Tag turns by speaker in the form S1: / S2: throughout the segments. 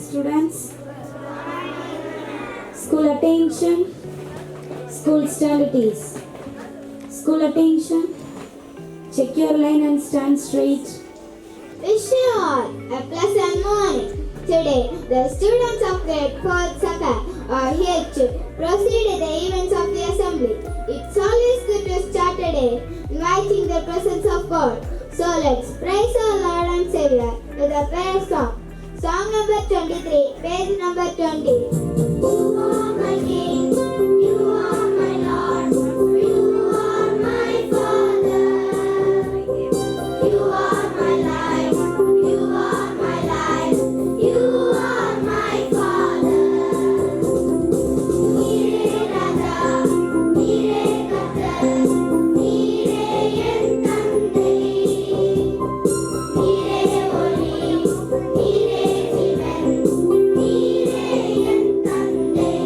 S1: students. School attention. School stand at ease. School attention. Check your line and stand straight.
S2: Wish you all a pleasant morning. Today, the students of grade 4th Sapphire are here to proceed with the events of the assembly. It's always good to start a day inviting the presence of God. So let's praise our Lord and Savior with a prayer song. Song number 23, page number 20. You are my King, you are my Lord, you are my Father. You are my life, you are my life, you are my Father. Nire Raja, Nire Kata, Nire en Tandai, Nire Oli, Nire Jivan, Nire en Tandai.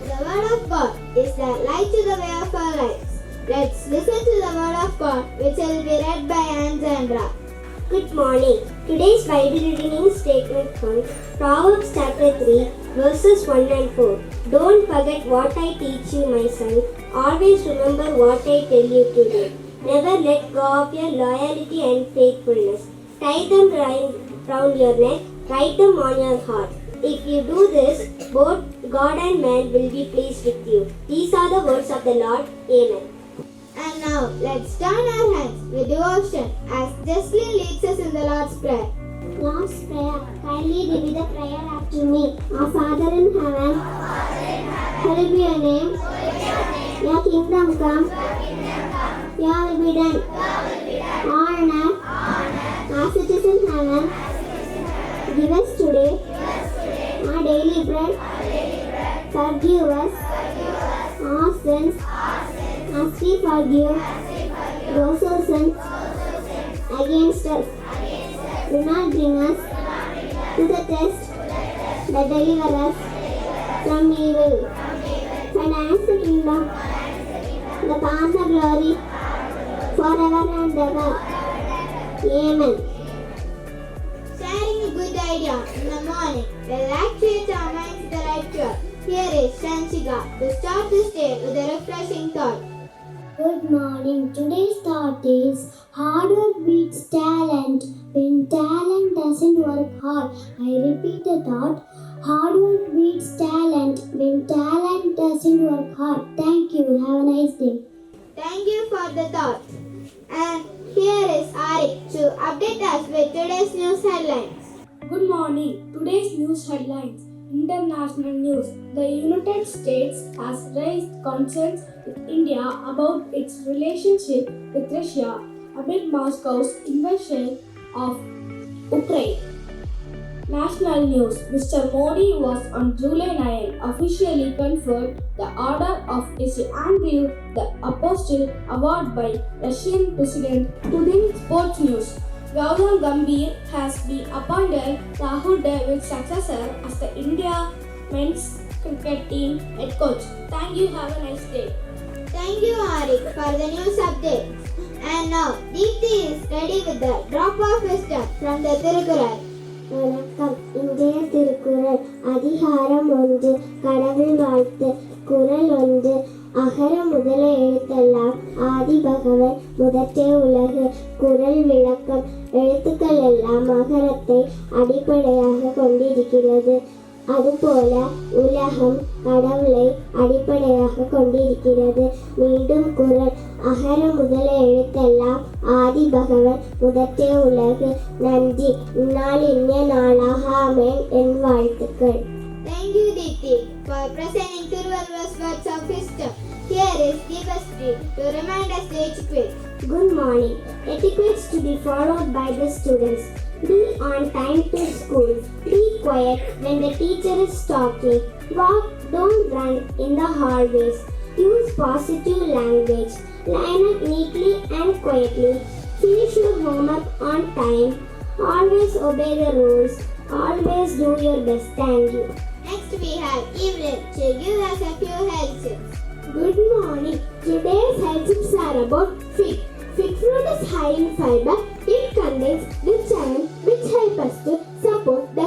S2: The Word of God is the light to the way of our lives. Let's listen to the Word of God, which will be read by Anjandra. Good morning. Today's Bible reading statement from Proverbs chapter 3, verses 1 and 4. Don't forget what I teach you, my son. Always remember what I tell you to do. Never let go of your loyalty and faithfulness. Tie them round your neck, write them on your heart. If you do this, both God and man will be pleased with you. These are the words of the Lord. Amen. And now, let's join our hands with devotion as Jesslyn leads us in the Lord's Prayer. Lord's Prayer. Kindly repeat the prayer after me. Our Father in heaven, hallowed be your name. Your kingdom come. Your will be done. On earth as it is in heaven. Give us today our daily bread. Forgive us our sins as we forgive those who sin against us. Do not bring us to the test, but deliver us from evil. And as the kingdom, the power and the glory, forever and ever. Amen. Sharing a good idea in the morning will activate our minds with the right track. Here is Shanshika to start this day with a refreshing thought. Good morning. Today's thought is hard work beats talent when talent doesn't work hard. I repeat the thought. Hard work beats talent when talent doesn't work hard. Thank you. Have a nice day. Thank you for the thought. And here is Arik to update us with today's news headlines.
S1: Good morning. Today's news headlines. International news. The United States has raised concerns with India about its relationship with Russia amid Moscow's invasion of Ukraine. National news. Mr. Modi was on July 9 officially conferred the Order of St. Andrew the Apostle Award by Russian President. Today's sports news. Gautam Gambhir has been appointed Rahul Dravid's successor as the India men's cricket team head coach. Thank you. Have a nice day.
S2: Thank you, Arik, for the news updates. And now, Deepthi is ready with the drop of wisdom from the Tirukural.
S3: வணக்கம். இன்றைய திருக்குறள் அதிகாரம் 1 கடவுள் வாழ்த்து. குறள் 1 அகர முதல எழுத்தெல்லாம் ஆதி பகவன் முதற்றே உலகு. குறள் விளக்கம் எழுத்துக்கள் எல்லாம் அகரத்தை அடிப்படையாக கொண்டிருக்கிறது. அதுபோல உலகம் கடவுளை அடிப்படையாக கொண்டிருக்கிறது. மீண்டும் குறள் அகர முதல எழுத்தெல்லாம் ஆதி பகவன் முதற்றே உலகு. நன்றி. இந்நாள் இனிய நாளாக ஆமென். என் வாழ்த்துக்கள்.
S2: Thank you, Deepthi, for presenting Tiruvalluvar's words of wisdom. Here is Deepasri to remind us the etiquette.
S3: Good morning. Etiquettes to be followed by the students. Be on time to school. Be quiet when the teacher is talking. Walk, don't run in the hallways. Use positive language. Line up neatly and quietly. Finish your homework on time. Always obey the rules. Always do your best. Thank you.
S2: Next we have Evelyn to give us a few health tips.
S3: Good morning. Today's health tips are about fig. Fig fruit is high in fiber. It contains rich iron which help us to support the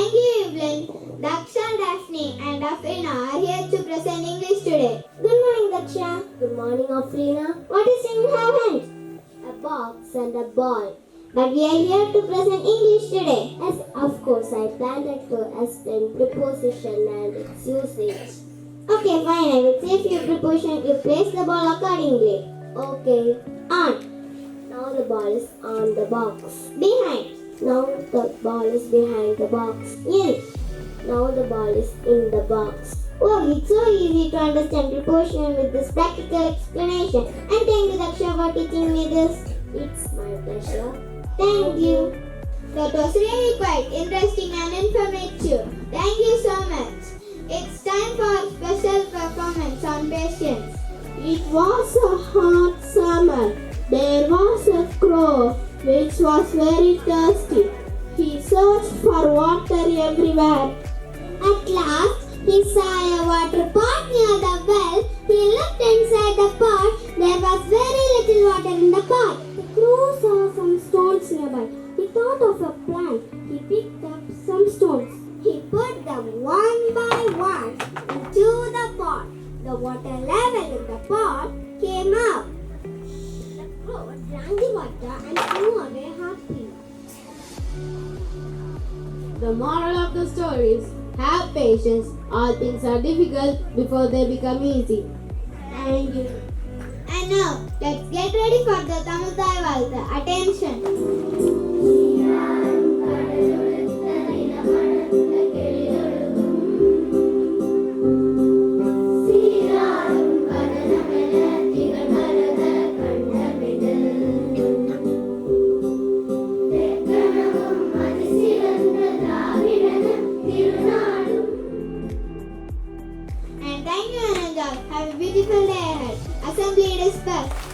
S2: Thank you, Evelyn. Daksha, Daphne, and Afrina are here to present English today.
S3: Good morning, Daksha. Good morning, Afrina. What is in your hand? A box and a ball.
S2: But we are here to present English today.
S3: Yes, of course, I planned to explain preposition and its usage.
S2: Okay, fine. I will say few prepositions. You place the ball accordingly.
S3: Okay.
S2: On.
S3: Now the ball is on the box.
S2: Behind.
S3: Now the ball is behind the box.
S2: In.
S3: Now the ball is in the box.
S2: Oh, it's so easy to understand preposition with this practical explanation. And thank you, Daksha, for teaching me this.
S3: It's my pleasure.
S2: Thank you. That was really quite interesting and informative. Thank you so much. It's time for a special performance on patience.
S3: It was a hot summer. There was a crow which was very thirsty. He searched for water everywhere.
S2: At last, he saw a water pot near the well. He looked inside the pot. There was very little water in the pot.
S3: The crow saw some stones nearby. He thought of a plan. He picked up some stones.
S2: He put them one by one into the pot. The water level in the pot came up.
S3: The crow drank the water and flew away happy.
S4: The moral of the story is have patience. All things are difficult before they become easy.
S2: Thank you. And now, let's get ready for the Tamil Thai Attention. And thank you, Ananda. Have a beautiful day ahead. Assembly dispersed.